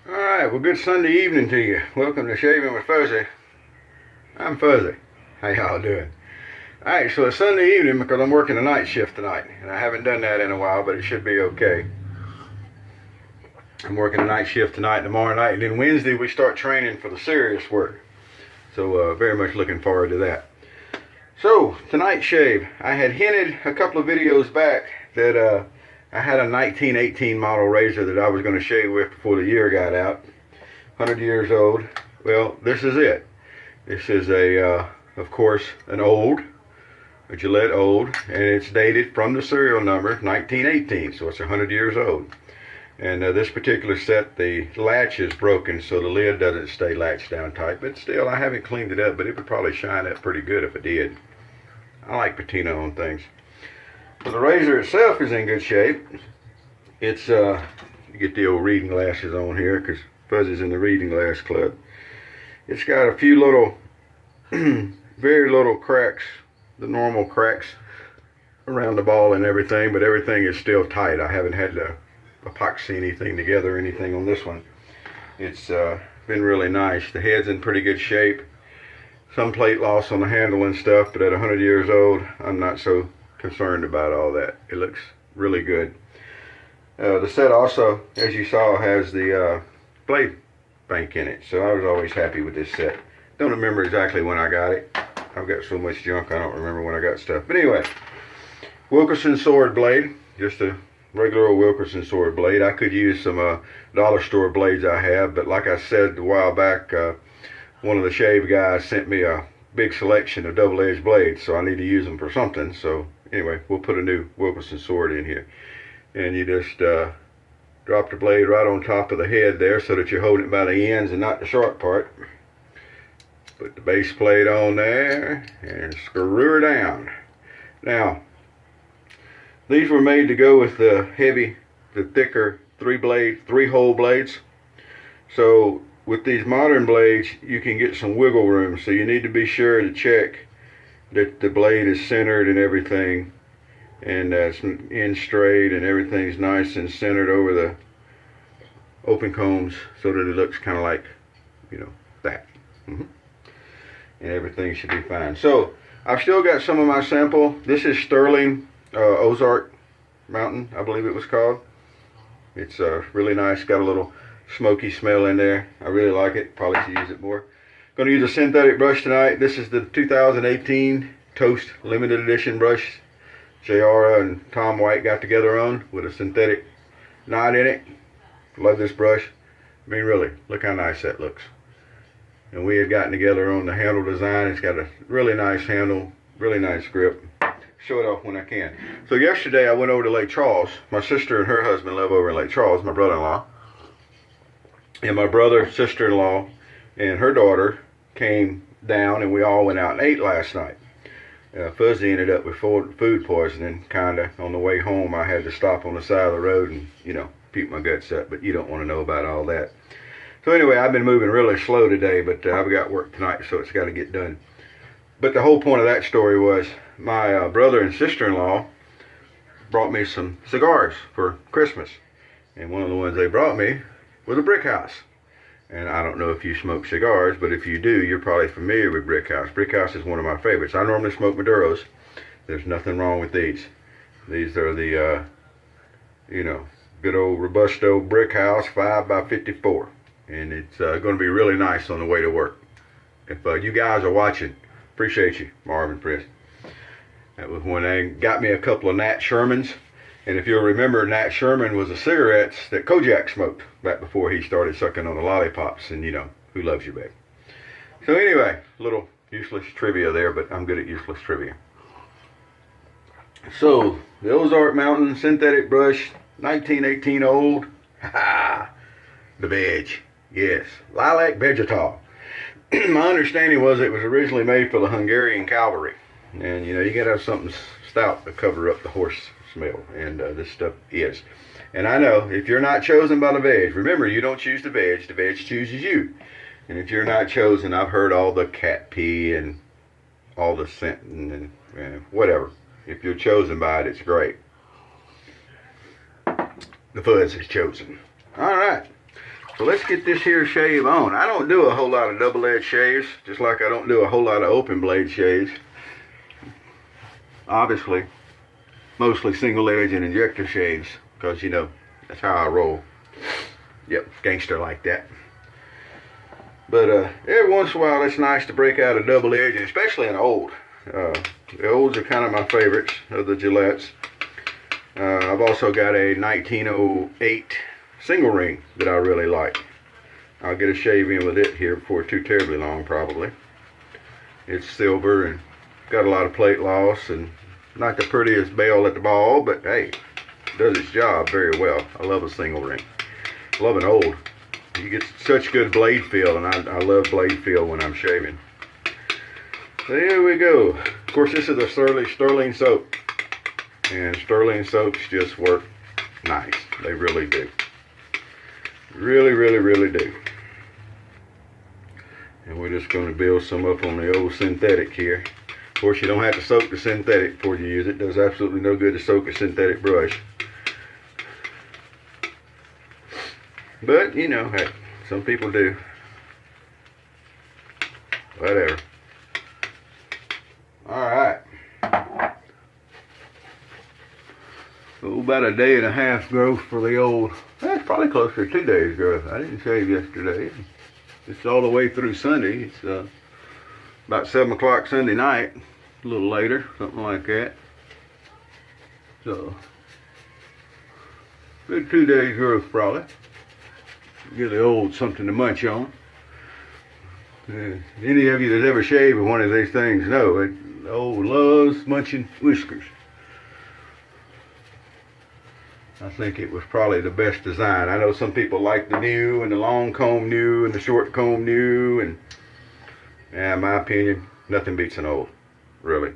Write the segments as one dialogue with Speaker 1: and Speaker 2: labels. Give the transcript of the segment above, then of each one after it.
Speaker 1: Alright, well, good Sunday evening to you. Welcome to Shaving with Fuzzy. I'm Fuzzy. How y'all doing? Alright, so it's Sunday evening because I'm working a night shift tonight. And I haven't done that in a while, but it should be okay. I'm working a night shift tonight, tomorrow night, and then Wednesday we start training for the serious work. So very much looking forward to that. So, tonight's shave. I had hinted a couple of videos back that I had a 1918 model razor that I was going to shave with before the year got out. 100 years old. Well, this is it. This is of course, a Gillette OLD, and it's dated from the serial number 1918, so it's 100 years old. And this particular set, the latch is broken, so the lid doesn't stay latched down tight. But still, I haven't cleaned it up, but it would probably shine up pretty good if it did. I like patina on things. So the razor itself is in good shape. It's, you get the old reading glasses on here because Fuzzy's in the reading glass club. It's got a few little, very little cracks, the normal cracks around the ball and everything, but everything is still tight. I haven't had to epoxy anything together or anything on this one. It's been really nice. The head's in pretty good shape. Some plate loss on the handle and stuff, but at 100 years old, I'm not so concerned about all that. It looks really good. The set also, as you saw, has the blade bank in it, so I was always happy with this set. Don't remember exactly when I got it. I've got so much junk I don't remember when I got stuff. But anyway, Wilkerson sword blade, just a regular old Wilkerson sword blade. I could use some dollar store blades I have, but like I said a while back, one of the shave guys sent me a big selection of double-edged blades, so I need to use them for something. So anyway, we'll put a new Wilkerson sword in here. And you just drop the blade right on top of the head there so that you're holding it by the ends and not the sharp part. Put the base plate on there and screw her down. Now, these were made to go with the thicker three-hole blades. So with these modern blades, you can get some wiggle room. So you need to be sure to check that the blade is centered and everything, and it's in straight and everything's nice and centered over the open combs so that it looks kind of like, you know, that. And everything should be fine. So I've still got some of my sample. This is Stirling Ozark Mountain, I believe it was called. It's really nice. Got a little smoky smell in there. I really like it. Probably should use it more. Going to use a synthetic brush tonight. This is the 2018 TOST limited edition brush JR and Tom White got together on with a synthetic knot in it. Love this brush. I mean, really, look how nice that looks. And we had gotten together on the handle design. It's got a really nice handle, really nice grip. Show it off when I can. So yesterday I went over to Lake Charles. My sister and her husband live over in Lake Charles, my brother-in-law. And my brother, sister-in-law, and her daughter came down, and we all went out and ate last night. Fuzzy ended up with food poisoning, kinda. On the way home, I had to stop on the side of the road and, you know, puke my guts up, but you don't want to know about all that. So anyway, I've been moving really slow today, but I've got work tonight, so it's got to get done. But the whole point of that story was my brother and sister-in-law brought me some cigars for Christmas. And one of the ones they brought me was a Brick House. And I don't know if you smoke cigars, but if you do, you're probably familiar with Brick House. Brick House is one of my favorites. I normally smoke Maduros. There's nothing wrong with these. These are the, you know, good old Robusto Brick House 5x54. And it's going to be really nice on the way to work. If you guys are watching, appreciate you, Marvin Chris. That was when they got me a couple of Nat Shermans. And if you'll remember, Nat Sherman was the cigarettes that Kojak smoked back before he started sucking on the lollipops. And, you know, who loves you, babe? So anyway, little useless trivia there, but I'm good at useless trivia. So, the Ozark Mountain synthetic brush, 1918 old. Ha! The veg. Yes. Lilac Vegital. My understanding was it was originally made for the Hungarian cavalry. And, you know, you got to have something stout to cover up the horse smell. And this stuff is. And I know, if you're not chosen by the veg, remember, you don't choose the veg chooses you. And if you're not chosen, I've heard all the cat pee and all the scent and whatever. If you're chosen by it, it's great. The fuzz is chosen. All right. So let's get this here shave on. I don't do a whole lot of double edge shaves, just like I don't do a whole lot of open blade shaves. Obviously, mostly single edge and injector shaves, because you know, that's how I roll. Yep, gangster like that. But every once in a while, it's nice to break out a double edge, and especially an old. The olds are kind of my favorites of the Gillettes. I've also got a 1908 single ring that I really like. I'll get a shave in with it here before too terribly long, probably. It's silver and got a lot of plate loss and not the prettiest bell at the ball, but hey, it does its job very well. I love a single ring. Love an old. You get such good blade feel, and I love blade feel when I'm shaving. So here we go. Of course, this is a Stirling soap, and Stirling soaps just work nice. They really do. Really, really, really do. And we're just going to build some up on the old synthetic here. Of course, you don't have to soak the synthetic before you use it. It does absolutely no good to soak a synthetic brush. But, you know, hey, some people do. Whatever. Alright. So about a day and a half growth for the old. That's probably closer to 2 days growth. I didn't shave yesterday. It's all the way through Sunday. It's about 7 o'clock Sunday night. A little later, something like that. So, good 2 days growth probably. Give the old something to munch on. Any of you that ever shaved with one of these things know it. The old loves munching whiskers. I think it was probably the best design. I know some people like the new and the long comb new and the short comb new, and yeah, in my opinion, nothing beats an old, really.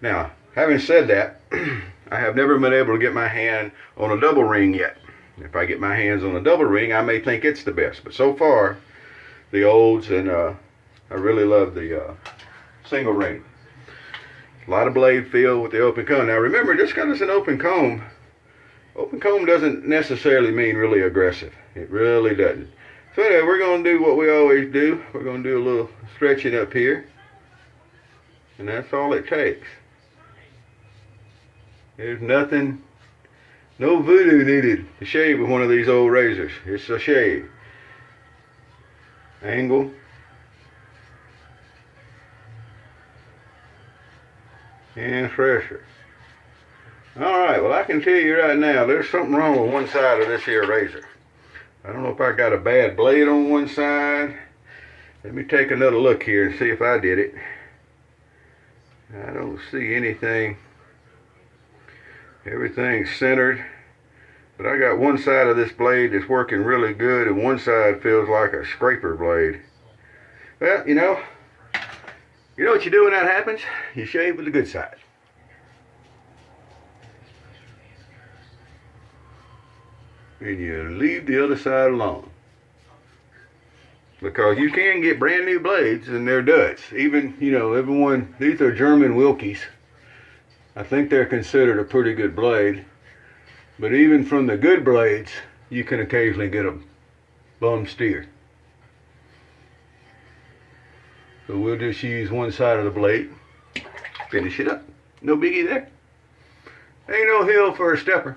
Speaker 1: Now, having said that, I have never been able to get my hand on a double ring yet. If I get my hands on a double ring, I may think it's the best. But so far, the olds, and I really love the single ring. A lot of blade feel with the open comb. Now remember, just because it's an open comb doesn't necessarily mean really aggressive. It really doesn't. So anyway, we're going to do what we always do. We're going to do a little stretching up here. And that's all it takes. There's nothing, no voodoo needed to shave with one of these old razors. It's a shave. Angle. And pressure. Alright, well I can tell you right now, there's something wrong with one side of this here razor. I don't know if I got a bad blade on one side. Let me take another look here and see if I did it. I don't see anything. Everything's centered. But I got one side of this blade that's working really good, and one side feels like a scraper blade. Well, you know what you do when that happens? You shave with the good side. And you leave the other side alone. Because you can get brand new blades and they're duds. Even, you know, everyone, these are German Wilkies. I think they're considered a pretty good blade. But even from the good blades, you can occasionally get a bum steer. So we'll just use one side of the blade. Finish it up. No biggie there. Ain't no hill for a stepper.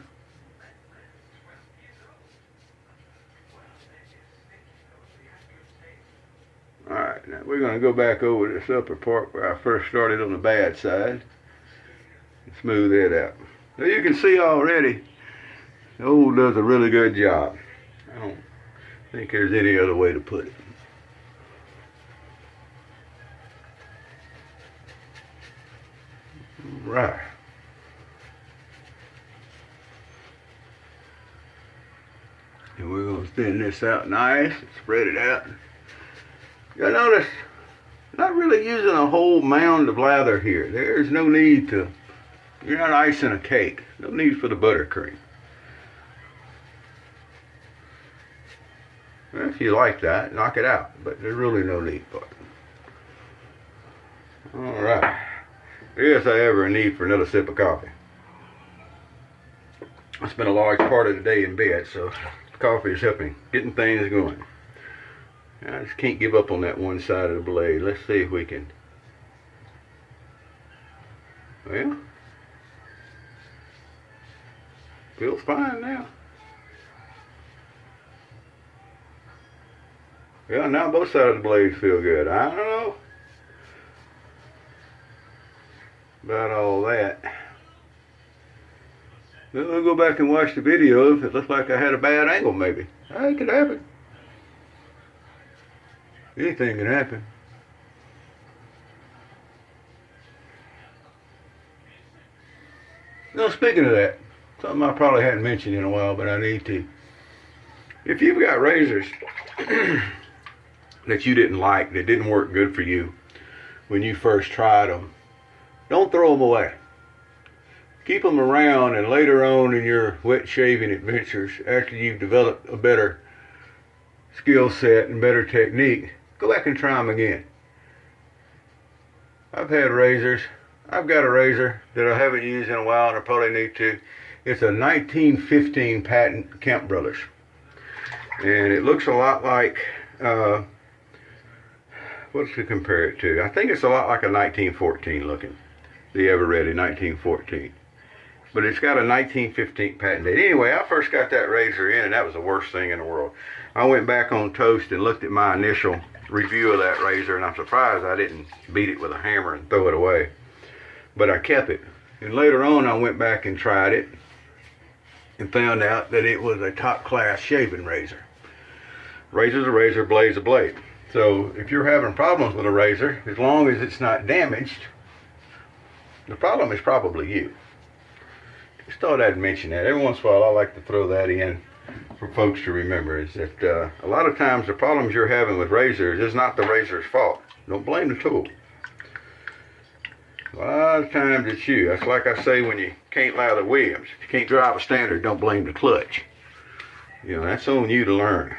Speaker 1: Alright, now we're going to go back over this upper part where I first started on the bad side. And smooth it out. Now you can see already, the old does a really good job. I don't think there's any other way to put it. Right. And we're going to thin this out nice and spread it out. You'll notice, not really using a whole mound of lather here. There's no need to, you're not icing a cake. No need for the buttercream. Well, if you like that, knock it out. But there's really no need for it. Alright. Yes, I ever in need for another sip of coffee. I spent a large part of the day in bed, so Coffee is helping, getting things going. I just can't give up on that one side of the blade. Let's see if we can. Well, feels fine now. Yeah, now both sides of the blades feel good. I don't know about all that. Then we'll go back and watch the video if it looks like I had a bad angle maybe. It could happen. Anything can happen. Now, speaking of that, something I probably hadn't mentioned in a while, but I need to. If you've got razors that you didn't like, that didn't work good for you when you first tried them, don't throw them away. Keep them around, and later on in your wet shaving adventures, after you've developed a better skill set and better technique, go back and try them again. I've had razors. I've got a razor that I haven't used in a while, and I probably need to. It's a 1915 patent Kemp Brothers. And it looks a lot like, what's to compare it to? I think it's a lot like a 1914 looking. The Eveready 1914. But it's got a 1915 patent date. Anyway, I first got that razor in, and that was the worst thing in the world. I went back on TOST and looked at my initial review of that razor, and I'm surprised I didn't beat it with a hammer and throw it away. But I kept it. And later on, I went back and tried it and found out that it was a top-class shaving razor. Razor's a razor, blade's a blade. So if you're having problems with a razor, as long as it's not damaged, the problem is probably you. Just thought I'd mention that. Every once in a while, I like to throw that in for folks to remember, is that a lot of times the problems you're having with razors is not the razor's fault. Don't blame the tool. A lot of times it's you. That's like I say when you can't lather Williams. If you can't drive a standard, don't blame the clutch. You know, that's on you to learn.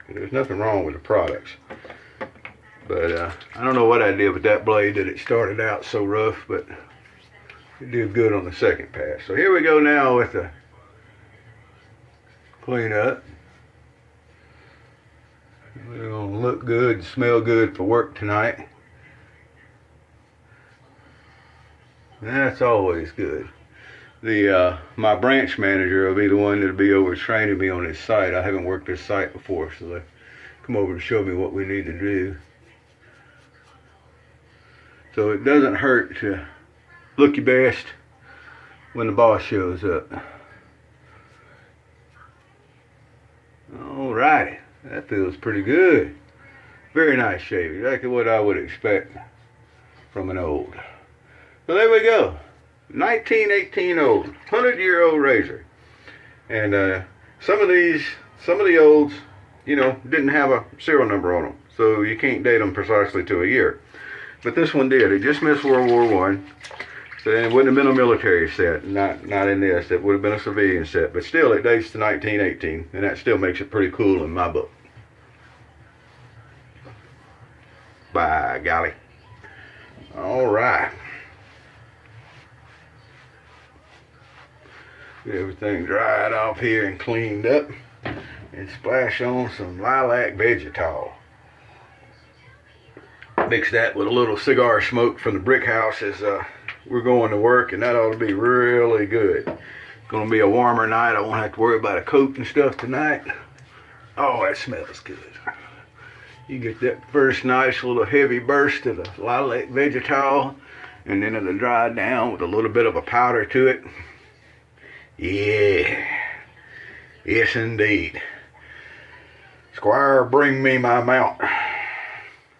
Speaker 1: There's nothing wrong with the products. But I don't know what I did with that blade that it started out so rough, but it did good on the second pass. So here we go now with the cleanup. We're going to look good, smell good for work tonight. That's always good. My branch manager will be the one that'll be over training me on this site. I haven't worked this site before, so they come over to show me what we need to do. So it doesn't hurt to look your best when the boss shows up. Alrighty, that feels pretty good. Very nice shave, exactly what I would expect from an old. So there we go. 1918 old, 100-year-old razor. And some of the olds, you know, didn't have a serial number on them, so you can't date them precisely to a year. But this one did. It just missed World War I. So then it wouldn't have been a military set, not in this. It would have been a civilian set. But still, it dates to 1918, and that still makes it pretty cool in my book. By golly. All right. Get everything dried off here and cleaned up, and splash on some Lilac Vegital. Mix that with a little cigar smoke from the brick house as we're going to work, and that ought to be really good. It's going to be a warmer night. I won't have to worry about a coat and stuff tonight. Oh, that smells good. You get that first nice little heavy burst of the Lilac Vegital, and then it'll dry down with a little bit of a powder to it. Yeah, yes indeed. Squire, bring me my mount.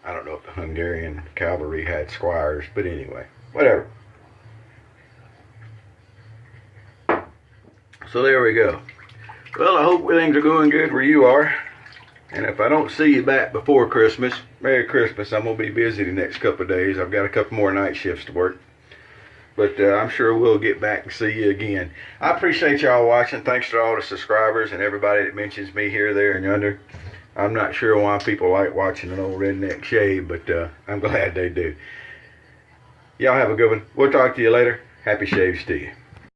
Speaker 1: I don't know if the Hungarian cavalry had squires, but anyway, whatever. So there we go. Well, I hope things are going good where you are. And if I don't see you back before Christmas, Merry Christmas. I'm going to be busy the next couple of days. I've got a couple more night shifts to work. But I'm sure we'll get back and see you again. I appreciate y'all watching. Thanks to all the subscribers and everybody that mentions me here, there, and yonder. I'm not sure why people like watching an old redneck shave, but I'm glad they do. Y'all have a good one. We'll talk to you later. Happy shaves to you.